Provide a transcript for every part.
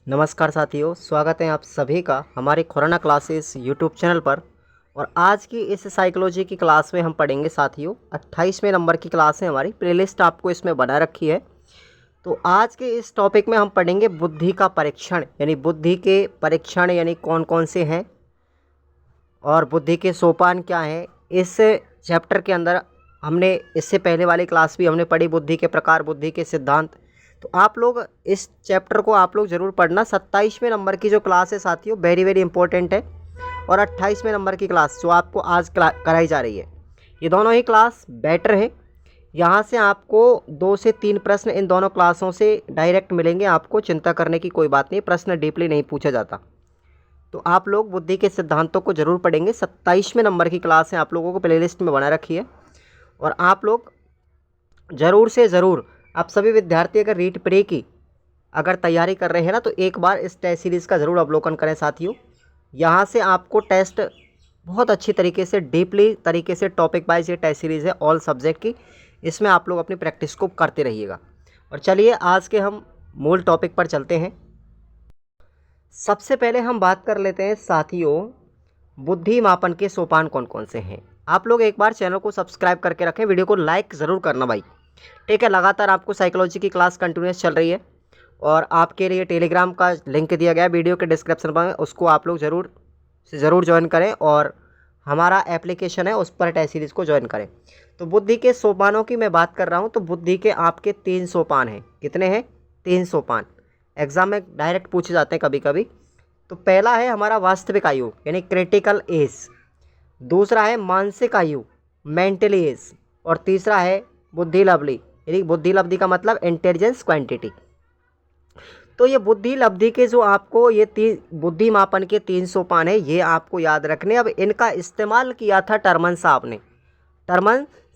नमस्कार साथियों, स्वागत है आप सभी का हमारे खुराना क्लासेस यूट्यूब चैनल पर। और आज की इस साइकोलॉजी की क्लास में हम पढ़ेंगे साथियों 28वें नंबर की क्लास है हमारी। प्लेलिस्ट आपको इसमें बना रखी है। तो आज के इस टॉपिक में हम पढ़ेंगे बुद्धि का परीक्षण, यानी बुद्धि के परीक्षण यानी कौन कौन से हैं और बुद्धि के सोपान क्या हैं। इस चैप्टर के अंदर हमने इससे पहले वाली क्लास भी हमने पढ़ी, बुद्धि के प्रकार, बुद्धि के सिद्धांत। तो आप लोग इस चैप्टर को आप लोग ज़रूर पढ़ना। 27वें नंबर की जो क्लास है साथियों, वेरी वेरी इंपॉर्टेंट है। और 28वें नंबर की क्लास जो आपको आज कराई जा रही है, ये दोनों ही क्लास बेटर है। यहाँ से आपको 2 से 3 प्रश्न इन दोनों क्लासों से डायरेक्ट मिलेंगे। आपको चिंता करने की कोई बात नहीं, प्रश्न डीपली नहीं पूछा जाता। तो आप लोग बुद्धि के सिद्धांतों को जरूर पढ़ेंगे। 27वें नंबर की क्लास है, आप लोगों को प्लेलिस्ट में बना रखी है। और आप लोग ज़रूर से ज़रूर, आप सभी विद्यार्थी अगर रीट प्रे की अगर तैयारी कर रहे हैं ना, तो एक बार इस टेस्ट सीरीज़ का ज़रूर अवलोकन करें साथियों। यहाँ से आपको टेस्ट बहुत अच्छी तरीके से, डीपली तरीके से, टॉपिक वाइज ये टेस्ट सीरीज़ है ऑल सब्जेक्ट की। इसमें आप लोग अपनी प्रैक्टिस को करते रहिएगा। और चलिए आज के हम मूल टॉपिक पर चलते हैं। सबसे पहले हम बात कर लेते हैं साथियों, बुद्धि मापन के सोपान कौन कौन से हैं। आप लोग एक बार चैनल को सब्सक्राइब करके रखें, वीडियो को लाइक ज़रूर करना भाई, ठीक है। लगातार आपको साइकोलॉजी की क्लास कंटिन्यूस चल रही है और आपके लिए टेलीग्राम का लिंक दिया गया है वीडियो के डिस्क्रिप्शन में, उसको आप लोग ज़रूर ज्वाइन करें। और हमारा एप्लीकेशन है, उस पर टेस्ट सीरीज़ को ज्वाइन करें। तो बुद्धि के सोपानों की मैं बात कर रहा हूँ। तो बुद्धि के आपके 3 सोपान हैं। कितने हैं? 3 सोपान। एग्ज़ाम में डायरेक्ट पूछे जाते हैं कभी कभी। तो पहला है हमारा वास्तविक आयु यानी क्रिटिकल एज, दूसरा है मानसिक आयु मेंटली एज, और तीसरा है बुद्धि लब्धि, यानी बुद्धि लब्धि का मतलब इंटेलिजेंस क्वांटिटी। तो ये बुद्धि लब्धि के जो आपको ये 3 बुद्धि मापन के 3 सोपान है, ये आपको याद रखने। अब इनका इस्तेमाल किया था टर्मन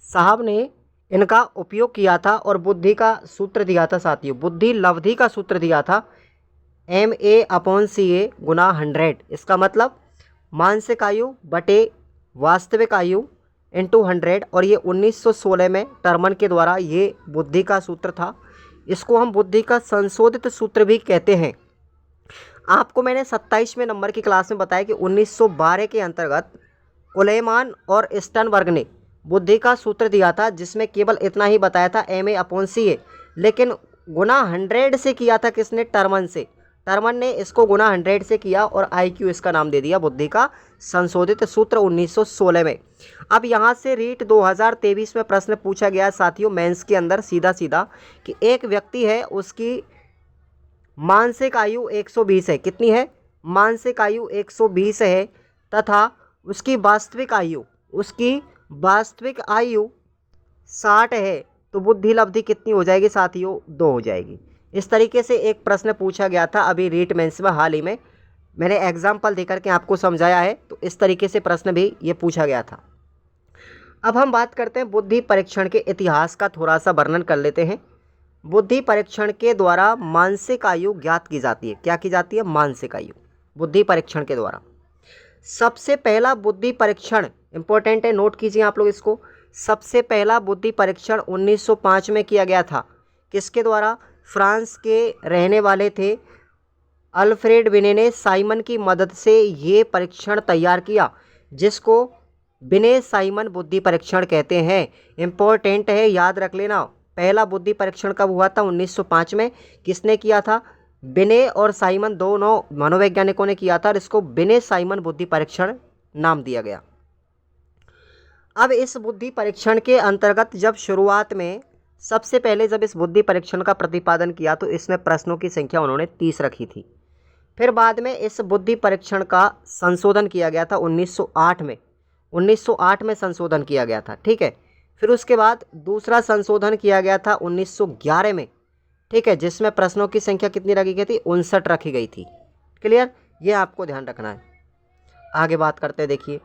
साहब ने इनका उपयोग किया था और बुद्धि का सूत्र दिया था साथियों। बुद्धि लब्धि का सूत्र दिया था MA/CA गुना 100। इसका मतलब मानसिक आयु बटे वास्तविक आयु इंटू 100। और ये 1916 में टर्मन के द्वारा ये बुद्धि का सूत्र था। इसको हम बुद्धि का संशोधित सूत्र भी कहते हैं। आपको मैंने 27वें नंबर की क्लास में बताया कि 1912 के अंतर्गत कुलेमान और स्टर्नबर्ग ने बुद्धि का सूत्र दिया था, जिसमें केवल इतना ही बताया था MA/CA, लेकिन गुना 100 से किया था किसने? टर्मन से। टर्मन ने इसको गुना 100 से किया और IQ इसका नाम दे दिया बुद्धि का संशोधित सूत्र 1916 में। अब यहाँ से रीट 2023 में प्रश्न पूछा गया साथियों मेंस के अंदर सीधा सीधा कि एक व्यक्ति है, उसकी मानसिक आयु 120 है। कितनी है? मानसिक आयु 120 है, तथा उसकी वास्तविक आयु 60 है। तो बुद्धि लब्धि कितनी हो जाएगी साथियों? 2 हो जाएगी। इस तरीके से एक प्रश्न पूछा गया था अभी रीट मेंस में, हाल ही में। मैंने एग्जाम्पल देकर के आपको समझाया है। तो इस तरीके से प्रश्न भी ये पूछा गया था। अब हम बात करते हैं बुद्धि परीक्षण के इतिहास का, थोड़ा सा वर्णन कर लेते हैं। बुद्धि परीक्षण के द्वारा मानसिक आयु ज्ञात की जाती है। क्या की जाती है? मानसिक आयु बुद्धि परीक्षण के द्वारा। सबसे पहला बुद्धि परीक्षण इंपॉर्टेंट है, नोट कीजिए आप लोग इसको। सबसे पहला बुद्धि परीक्षण 1905 में किया गया था। किसके द्वारा? फ्रांस के रहने वाले थे अल्फ्रेड बिने ने साइमन की मदद से ये परीक्षण तैयार किया, जिसको बिने साइमन बुद्धि परीक्षण कहते हैं। इंपॉर्टेंट है, याद रख लेना। पहला बुद्धि परीक्षण कब हुआ था? 1905 में। किसने किया था? बिने और साइमन, दोनों मनोवैज्ञानिकों ने किया था, और इसको बिने साइमन बुद्धि परीक्षण नाम दिया गया। अब इस बुद्धि परीक्षण के अंतर्गत जब शुरुआत में सबसे पहले जब इस बुद्धि परीक्षण का प्रतिपादन किया, तो इसमें प्रश्नों की संख्या उन्होंने 30 रखी थी। फिर बाद में इस बुद्धि परीक्षण का संशोधन किया गया था 1908 में। 1908 में संशोधन किया गया था, ठीक है। फिर उसके बाद दूसरा संशोधन किया गया था 1911 में, ठीक है, जिसमें प्रश्नों की संख्या कितनी रखी गई थी? 59 रखी गई थी। क्लियर? ये आपको ध्यान रखना है। आगे बात करते हैं। देखिए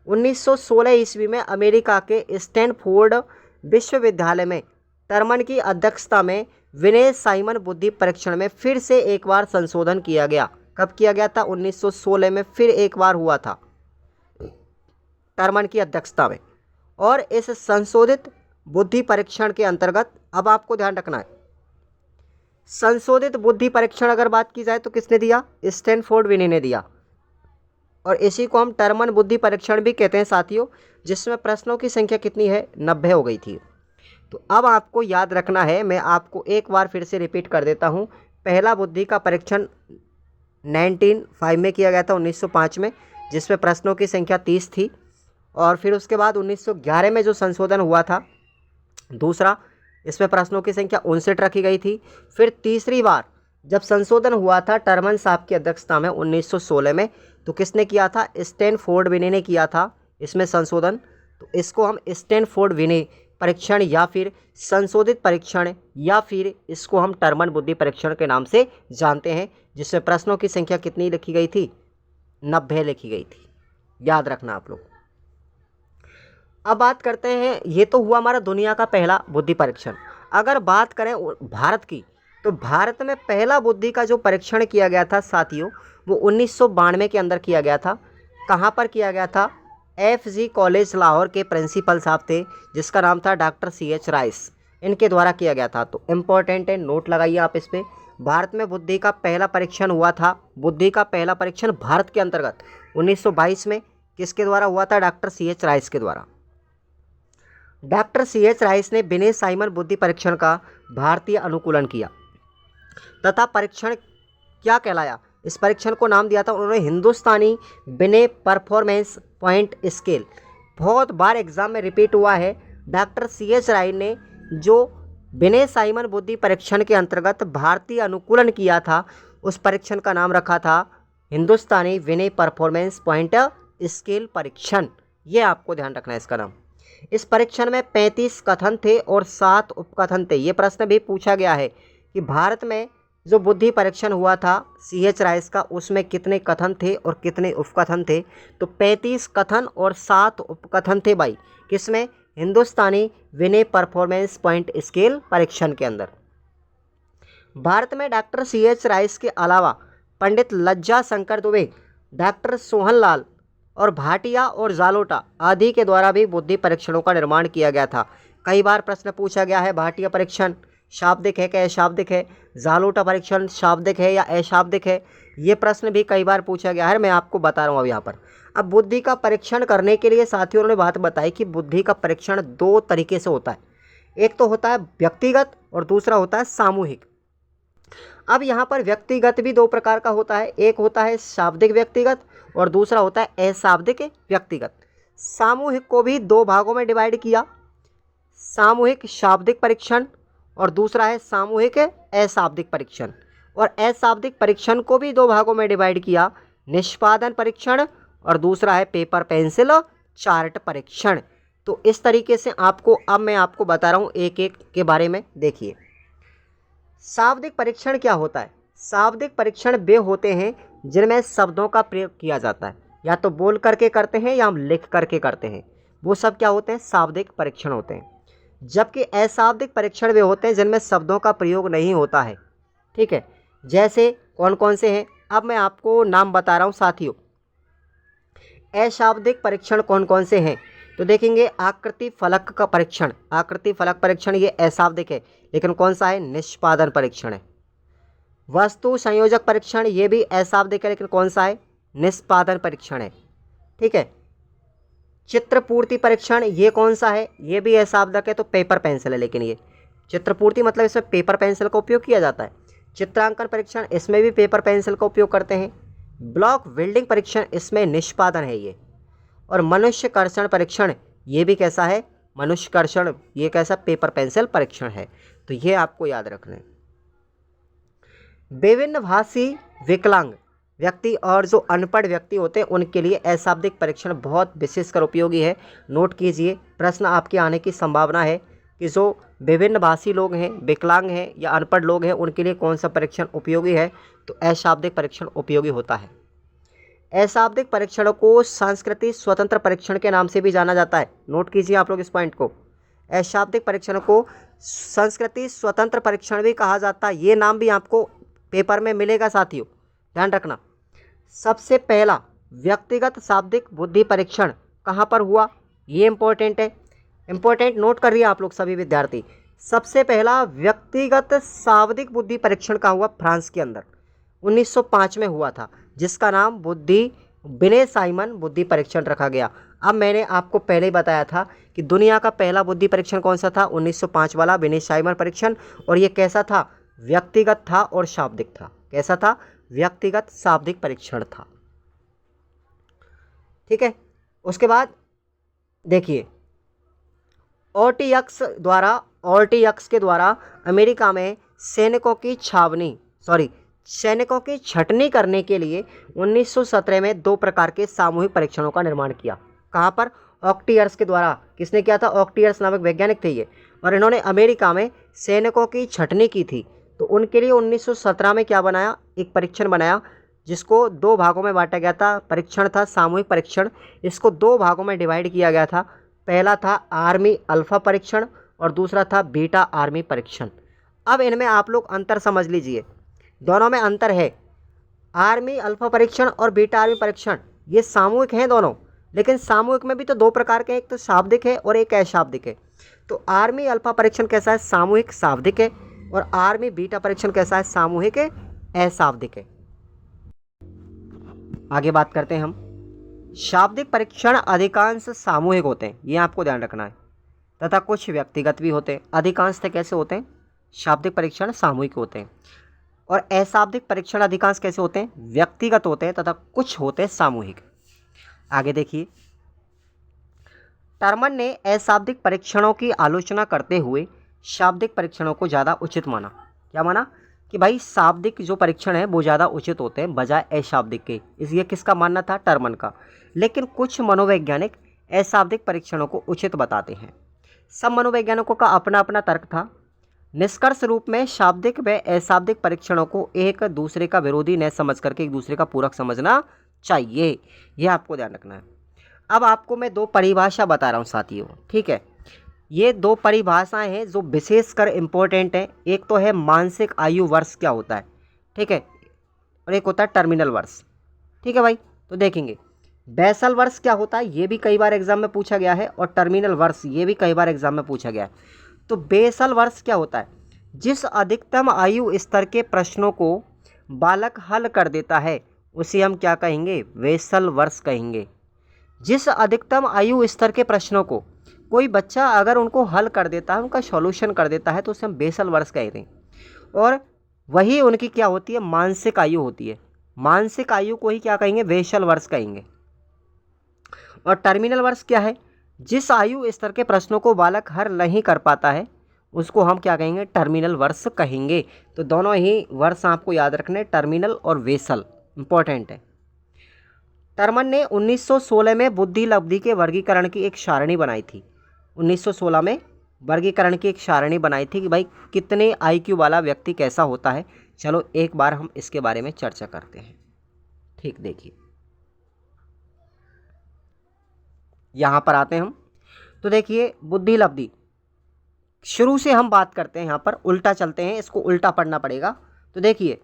1916 ईस्वी में अमेरिका के स्टैनफोर्ड विश्वविद्यालय में टर्मन की अध्यक्षता में विनय साइमन बुद्धि परीक्षण में फिर से एक बार संशोधन किया गया। कब किया गया था? 1916 में फिर एक बार हुआ था टर्मन की अध्यक्षता में। और इस संशोधित बुद्धि परीक्षण के अंतर्गत अब आपको ध्यान रखना है, संशोधित बुद्धि परीक्षण अगर बात की जाए तो किसने दिया? स्टैनफोर्ड विनी ने दिया। और इसी को हम टर्मन बुद्धि परीक्षण भी कहते हैं साथियों, जिसमें प्रश्नों की संख्या कितनी है? 90 हो गई थी। तो अब आपको याद रखना है, मैं आपको एक बार फिर से रिपीट कर देता हूँ। पहला बुद्धि का परीक्षण 1905 में किया गया था, 1905 में, जिसमें प्रश्नों की संख्या 30 थी। और फिर उसके बाद 1911 में जो संशोधन हुआ था दूसरा, इसमें प्रश्नों की संख्या 59 रखी गई थी। फिर तीसरी बार जब संशोधन हुआ था टर्मन साहब की अध्यक्षता में 1916 में, तो किसने किया था? स्टैनफोर्ड विनी ने किया था इसमें संशोधन। तो इसको हम स्टैनफोर्ड विनी परीक्षण या फिर संशोधित परीक्षण या फिर इसको हम टर्मन बुद्धि परीक्षण के नाम से जानते हैं, जिसमें प्रश्नों की संख्या कितनी लिखी गई थी? 90 लिखी गई थी। याद रखना आप लोग। अब बात करते हैं, ये तो हुआ हमारा दुनिया का पहला बुद्धि परीक्षण। अगर बात करें भारत की, तो भारत में पहला बुद्धि का जो परीक्षण किया गया था साथियों, वो 1992 के अंदर किया गया था। कहाँ पर किया गया था? FG कॉलेज लाहौर के प्रिंसिपल साहब थे, जिसका नाम था डॉक्टर CH राइस, इनके द्वारा किया गया था। तो इम्पोर्टेंट है, नोट लगाइए आप इस पर। भारत में बुद्धि का पहला परीक्षण हुआ था। बुद्धि का पहला परीक्षण भारत के अंतर्गत 1922 में किसके द्वारा हुआ था? डॉक्टर CH राइस के द्वारा। डॉक्टर CH राइस ने बिने साइमन बुद्धि परीक्षण का भारतीय अनुकूलन किया तथा परीक्षण क्या कहलाया? इस परीक्षण को नाम दिया था उन्होंने हिंदुस्तानी बिने परफॉर्मेंस पॉइंट स्केल। बहुत बार एग्जाम में रिपीट हुआ है। डॉक्टर CH राइस ने जो बिने साइमन बुद्धि परीक्षण के अंतर्गत भारतीय अनुकूलन किया था, उस परीक्षण का नाम रखा था हिंदुस्तानी विनय परफॉर्मेंस पॉइंट स्केल परीक्षण। ये आपको ध्यान रखना है इसका नाम। इस परीक्षण में 35 कथन थे और 7 उपकथन थे। ये प्रश्न भी पूछा गया है कि भारत में जो बुद्धि परीक्षण हुआ था CH राइस का, उसमें कितने कथन थे और कितने उपकथन थे? तो 35 कथन और 7 उपकथन थे भाई। किसमें? हिंदुस्तानी विनय परफॉर्मेंस पॉइंट स्केल परीक्षण के अंदर। भारत में डॉक्टर CH राइस के अलावा पंडित लज्जा शंकर दुबे, डॉक्टर सोहनलाल और भाटिया और जालोटा आदि के द्वारा भी बुद्धि परीक्षणों का निर्माण किया गया था। कई बार प्रश्न पूछा गया है, भाटिया परीक्षण शाब्दिक है क्या अशाब्दिक है? जालोटा परीक्षण शाब्दिक है या अशाब्दिक है? ये प्रश्न भी कई बार पूछा गया है, मैं आपको बता रहा हूँ अब यहाँ पर। अब बुद्धि का परीक्षण करने के लिए साथियों ने बात बताई कि बुद्धि का परीक्षण 2 तरीके से होता है। एक तो होता है व्यक्तिगत और दूसरा होता है सामूहिक। अब यहाँ पर व्यक्तिगत भी 2 प्रकार का होता है, एक होता है शाब्दिक व्यक्तिगत और दूसरा होता है अशाब्दिक व्यक्तिगत। सामूहिक को भी 2 भागों में डिवाइड किया, सामूहिक शाब्दिक परीक्षण और दूसरा है सामूहिक अशाब्दिक परीक्षण। और अशाब्दिक परीक्षण को भी 2 भागों में डिवाइड किया, निष्पादन परीक्षण और दूसरा है पेपर पेंसिल चार्ट परीक्षण। तो इस तरीके से आपको अब मैं आपको बता रहा हूँ एक एक के बारे में। देखिए, शाब्दिक परीक्षण क्या होता है? शाब्दिक परीक्षण वे होते हैं जिनमें शब्दों का प्रयोग किया जाता है, या तो बोल करके करते हैं या हम लिख करके करते हैं। वो सब क्या होते हैं? शाब्दिक परीक्षण होते हैं। जबकि अशाब्दिक परीक्षण वे होते हैं जिनमें शब्दों का प्रयोग नहीं होता है। ठीक है, जैसे कौन कौन से हैं? अब मैं आपको नाम बता रहा हूँ साथियों। अशाब्दिक परीक्षण कौन कौन से हैं? तो देखेंगे, आकृति फलक का परीक्षण, आकृति फलक परीक्षण ये अशाब्दिक है, लेकिन कौन सा है? निष्पादन परीक्षण है। वस्तु संयोजक परीक्षण ये भी अशाब्दिक है, लेकिन कौन सा है? निष्पादन परीक्षण है। ठीक है, चित्रपूर्ति परीक्षण ये कौन सा है? ये भी अशाब्दिक है, तो पेपर पेंसिल है। लेकिन ये चित्रपूर्ति मतलब इसमें पेपर पेंसिल का उपयोग किया जाता है। चित्रांकन परीक्षण इसमें भी पेपर पेंसिल का उपयोग करते हैं। ब्लॉक बिल्डिंग परीक्षण इसमें निष्पादन है ये। और मनुष्य कर्षण परीक्षण ये भी कैसा है? मनुष्य कर्षण ये कैसा? पेपर पेंसिल परीक्षण है। तो ये आपको याद रखना है। विभिन्न भाषी विकलांग व्यक्ति और जो अनपढ़ व्यक्ति होते हैं उनके लिए अशाब्दिक परीक्षण बहुत विशेषकर उपयोगी है। नोट कीजिए, प्रश्न आपके आने की संभावना है कि जो विभिन्न भाषी लोग हैं, विकलांग हैं या अनपढ़ लोग हैं, उनके लिए कौन सा परीक्षण उपयोगी है? तो अशाब्दिक परीक्षण उपयोगी होता है। अशाब्दिक परीक्षण को संस्कृति स्वतंत्र परीक्षण के नाम से भी जाना जाता है। नोट कीजिए आप लोग इस पॉइंट को। अशाब्दिक परीक्षण को संस्कृति स्वतंत्र परीक्षण भी कहा जाता है। ये नाम भी आपको पेपर में मिलेगा साथियों, ध्यान रखना। सबसे पहला व्यक्तिगत शाब्दिक बुद्धि परीक्षण कहाँ पर हुआ? ये इंपॉर्टेंट है, इंपॉर्टेंट नोट कर रही है आप लोग सभी विद्यार्थी। सबसे पहला व्यक्तिगत शाब्दिक बुद्धि परीक्षण का हुआ फ्रांस के अंदर 1905 में हुआ था, जिसका नाम विनय साइमन बुद्धि परीक्षण रखा गया। अब मैंने आपको पहले ही बताया था कि दुनिया का पहला बुद्धि परीक्षण कौन सा था, 1905 वाला विनय साइमन परीक्षण। और ये कैसा था, व्यक्तिगत था और शाब्दिक था। कैसा था, व्यक्तिगत शाब्दिक परीक्षण था। ठीक है, उसके बाद देखिए ऑर्टियक्स के द्वारा अमेरिका में सैनिकों की छटनी करने के लिए 1917 में 2 प्रकार के सामूहिक परीक्षणों का निर्माण किया। कहाँ पर, ऑक्टियर्स के द्वारा। किसने किया था, ऑक्टियर्स नामक वैज्ञानिक थे ये, और इन्होंने अमेरिका में सैनिकों की छटनी की थी। तो उनके लिए 1917 में क्या बनाया, एक परीक्षण बनाया, जिसको 2 भागों में बांटा गया था। परीक्षण था सामूहिक परीक्षण, इसको 2 भागों में डिवाइड किया गया था। पहला था आर्मी अल्फा परीक्षण और दूसरा था बीटा आर्मी परीक्षण। अब इनमें आप लोग अंतर समझ लीजिए, दोनों में अंतर है। आर्मी अल्फा परीक्षण और बीटा आर्मी परीक्षण ये सामूहिक हैं दोनों, लेकिन सामूहिक में भी तो 2 प्रकार के हैं, एक तो शाब्दिक है और एक अशाब्दिक है। तो आर्मी अल्फा परीक्षण कैसा है, सामूहिक शाब्दिक है, और आर्मी बीटा परीक्षण कैसा है, सामूहिक है, अशाब्दिक है। आगे बात करते हैं हम। शाब्दिक परीक्षण अधिकांश सामूहिक होते हैं, ये आपको ध्यान रखना है, तथा कुछ व्यक्तिगत भी होते हैं। अधिकांशतः कैसे होते हैं, शाब्दिक परीक्षण सामूहिक होते हैं, और अशाब्दिक परीक्षण अधिकांश कैसे होते हैं, व्यक्तिगत होते हैं, तथा कुछ होते हैं सामूहिक। आगे देखिए, टर्मन ने अशाब्दिक परीक्षणों की आलोचना करते हुए शाब्दिक परीक्षणों को ज़्यादा उचित माना। क्या माना, कि भाई शाब्दिक जो परीक्षण है वो ज़्यादा उचित होते हैं बजाय अशाब्दिक के। इसलिए किसका मानना था, टर्मन का। लेकिन कुछ मनोवैज्ञानिक अशाब्दिक परीक्षणों को उचित बताते हैं। सब मनोवैज्ञानिकों का अपना अपना तर्क था। निष्कर्ष रूप में शाब्दिक व अशाब्दिक परीक्षणों को एक दूसरे का विरोधी न समझ करके एक दूसरे का पूरक समझना चाहिए, यह आपको ध्यान रखना है। अब आपको मैं 2 परिभाषा बता रहा हूँ साथियों, ठीक है। ये 2 परिभाषाएं हैं जो विशेषकर इम्पोर्टेंट हैं। एक तो है मानसिक आयु वर्ष क्या होता है, ठीक है, और एक होता है टर्मिनल वर्ष। ठीक है भाई, तो देखेंगे बेसल वर्ष क्या होता है, ये भी कई बार एग्जाम में पूछा गया है, और टर्मिनल वर्ष ये भी कई बार एग्जाम में पूछा गया है। तो बेसल वर्ष क्या होता है, जिस अधिकतम आयु स्तर के प्रश्नों को बालक हल कर देता है उसे हम क्या कहेंगे, बेसल वर्ष कहेंगे। जिस अधिकतम आयु स्तर के प्रश्नों को कोई बच्चा अगर उनको हल कर देता है, उनका सॉल्यूशन कर देता है, तो उसे हम बेसल वर्ष कहते हैं। और वही उनकी क्या होती है, मानसिक आयु होती है। मानसिक आयु को ही क्या कहेंगे, बेसल वर्ष कहेंगे। और टर्मिनल वर्ष क्या है, जिस आयु स्तर के प्रश्नों को बालक हल नहीं कर पाता है उसको हम क्या कहेंगे, टर्मिनल वर्ष कहेंगे। तो दोनों ही वर्ष आपको याद रखने, टर्मिनल और बेसल, इंपॉर्टेंट है। टर्मन ने 1916 में बुद्धि लब्धि के वर्गीकरण की एक सारणी बनाई थी। 1916 में वर्गीकरण की एक सारणी बनाई थी कि भाई कितने आईक्यू वाला व्यक्ति कैसा होता है। चलो एक बार हम इसके बारे में चर्चा करते हैं। ठीक, देखिए यहाँ पर आते हैं हम। तो देखिए बुद्धि लब्धि, शुरू से हम बात करते हैं, यहाँ पर उल्टा चलते हैं, इसको उल्टा पढ़ना पड़ेगा। तो देखिए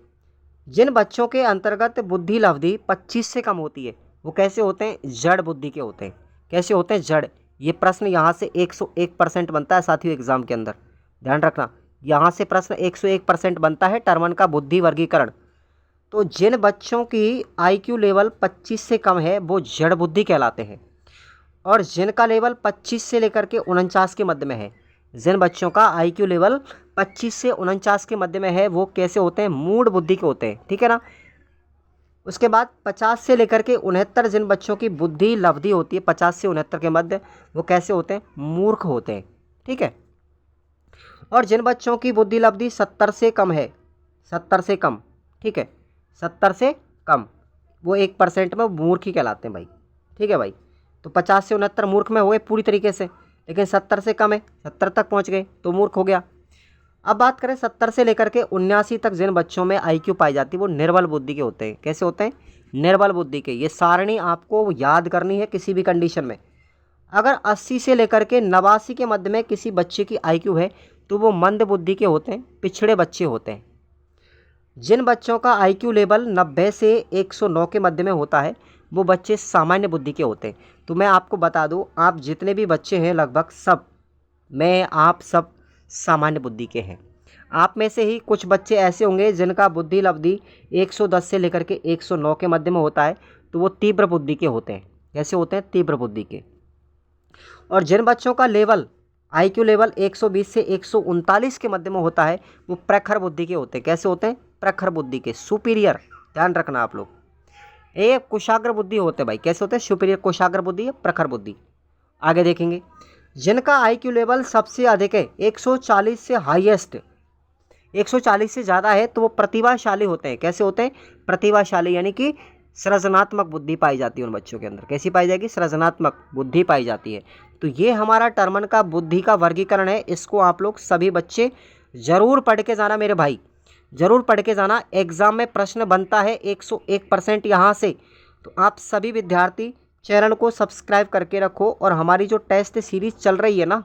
जिन बच्चों के अंतर्गत बुद्धि लब्धि 25 से कम होती है वो कैसे होते हैं, जड़ बुद्धि के होते हैं। कैसे होते हैं, जड़। ये प्रश्न यहाँ से 101% बनता है साथियों एग्जाम के अंदर, ध्यान रखना। यहाँ से प्रश्न 101% बनता है टर्मन का बुद्धि वर्गीकरण। तो जिन बच्चों की आईक्यू लेवल 25 से कम है वो जड़ बुद्धि कहलाते हैं, और जिनका लेवल 25 से लेकर के 49 के मध्य में है, जिन बच्चों का आईक्यू लेवल 25 से 49 के मध्य में है वो कैसे होते हैं, मूढ़ बुद्धि के होते हैं। ठीक है ना। उसके बाद 50 से लेकर के 69 जिन बच्चों की बुद्धि लब्धि होती है 50 से 69 के मध्य, वो कैसे होते हैं, मूर्ख होते हैं। ठीक है। और जिन बच्चों की बुद्धि लब्धि 70 से कम है, 70 से कम, ठीक है, 70 से कम, वो 1% में मूर्ख ही कहलाते हैं भाई। ठीक है भाई। तो 50 से 69 मूर्ख में हो गए पूरी तरीके से, लेकिन 70 से कम है, 70 तक पहुंच गए तो मूर्ख हो गया। अब बात करें 70 से लेकर के 79 तक जिन बच्चों में आईक्यू पाई जाती है वो निर्बल बुद्धि के होते हैं। कैसे होते हैं, निर्बल बुद्धि के। ये सारणी आपको याद करनी है किसी भी कंडीशन में। अगर 80 से लेकर के 89 के मध्य में किसी बच्चे की आईक्यू है तो वो मंद बुद्धि के होते हैं, पिछड़े बच्चे होते हैं। जिन बच्चों का आईक्यू लेवल 90 से 109 के मध्य में होता है वो बच्चे सामान्य बुद्धि के होते हैं। तो मैं आपको बता दूं, आप जितने भी बच्चे हैं लगभग सब, मैं आप सब सामान्य बुद्धि के हैं। आप में से ही कुछ बच्चे ऐसे होंगे जिनका बुद्धि लब्धि 110 से लेकर के 109 के मध्य में होता है, तो वो तीव्र बुद्धि के होते हैं। कैसे होते हैं? तीव्र बुद्धि के। और जिन बच्चों का लेवल IQ लेवल 120 से 139 के मध्य में होता है, वो प्रखर बुद्धि के होते हैं। कैसे होते हैं? प्रखर बुद्धि के, सुपीरियर। ध्यान रखना आप लोग। ये कुशाग्र बुद्धि होते हैं भाई। कैसे होते हैं? सुपीरियर, कुशाग्र बुद्धि या प्रखर बुद्धि। आगे देखेंगे, जिनका IQ लेवल सबसे अधिक है 140 से हाईएस्ट 140 से ज़्यादा है, तो वो प्रतिभाशाली होते हैं। कैसे होते हैं? प्रतिभाशाली, यानी कि सृजनात्मक बुद्धि पाई जाती है उन बच्चों के अंदर। कैसी पाई जाएगी? सृजनात्मक बुद्धि पाई जाती है। तो ये हमारा टर्मन का बुद्धि का वर्गीकरण है। इसको आप लोग सभी बच्चे ज़रूर पढ़ के जाना मेरे भाई, ज़रूर पढ़ के जाना। एग्ज़ाम में प्रश्न बनता है 101% यहाँ से। तो आप सभी विद्यार्थी चैनल को सब्सक्राइब करके रखो, और हमारी जो टेस्ट सीरीज़ चल रही है ना,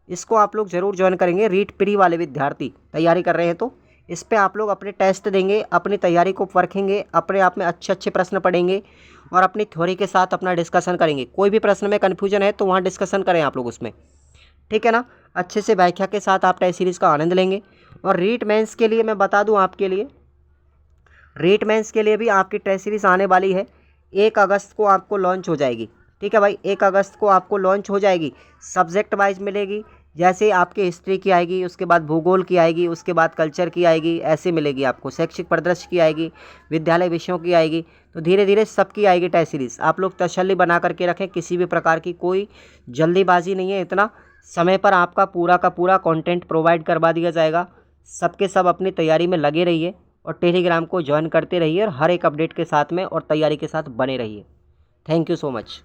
इसको आप लोग ज़रूर ज्वाइन करेंगे। रीट प्री वाले विद्यार्थी तैयारी कर रहे हैं तो इस पे आप लोग अपने टेस्ट देंगे, अपनी तैयारी को परखेंगे, अपने आप में अच्छे अच्छे प्रश्न पढ़ेंगे और अपनी थ्योरी के साथ अपना डिस्कशन करेंगे। कोई भी प्रश्न में कन्फ्यूजन है तो वहाँ डिस्कशन करें आप लोग उसमें, ठीक है ना। अच्छे से व्याख्या के साथ आप टेस्ट सीरीज़ का आनंद लेंगे। और रीट मेंस के लिए मैं बता दूं आपके लिए, रीट मेंस के लिए भी आपकी टेस्ट सीरीज़ आने वाली है। 1 अगस्त को आपको लॉन्च हो जाएगी, ठीक है भाई। 1 अगस्त को आपको लॉन्च हो जाएगी। सब्जेक्ट वाइज मिलेगी, जैसे आपके हिस्ट्री की आएगी, उसके बाद भूगोल की आएगी, उसके बाद कल्चर की आएगी, ऐसे मिलेगी आपको। शैक्षिक परिदृश्य की आएगी, विद्यालय विषयों की आएगी। तो धीरे धीरे सबकी आएगी टेस्ट सीरीज़। आप लोग तसल्ली बना करके रखें, किसी भी प्रकार की कोई जल्दीबाजी नहीं है। इतना समय पर आपका पूरा का पूरा कंटेंट प्रोवाइड करवा दिया जाएगा। सबके सब अपनी तैयारी में लगे रहिए और टेलीग्राम को ज्वाइन करते रहिए, और हर एक अपडेट के साथ में और तैयारी के साथ बने रहिए। Thank you so much.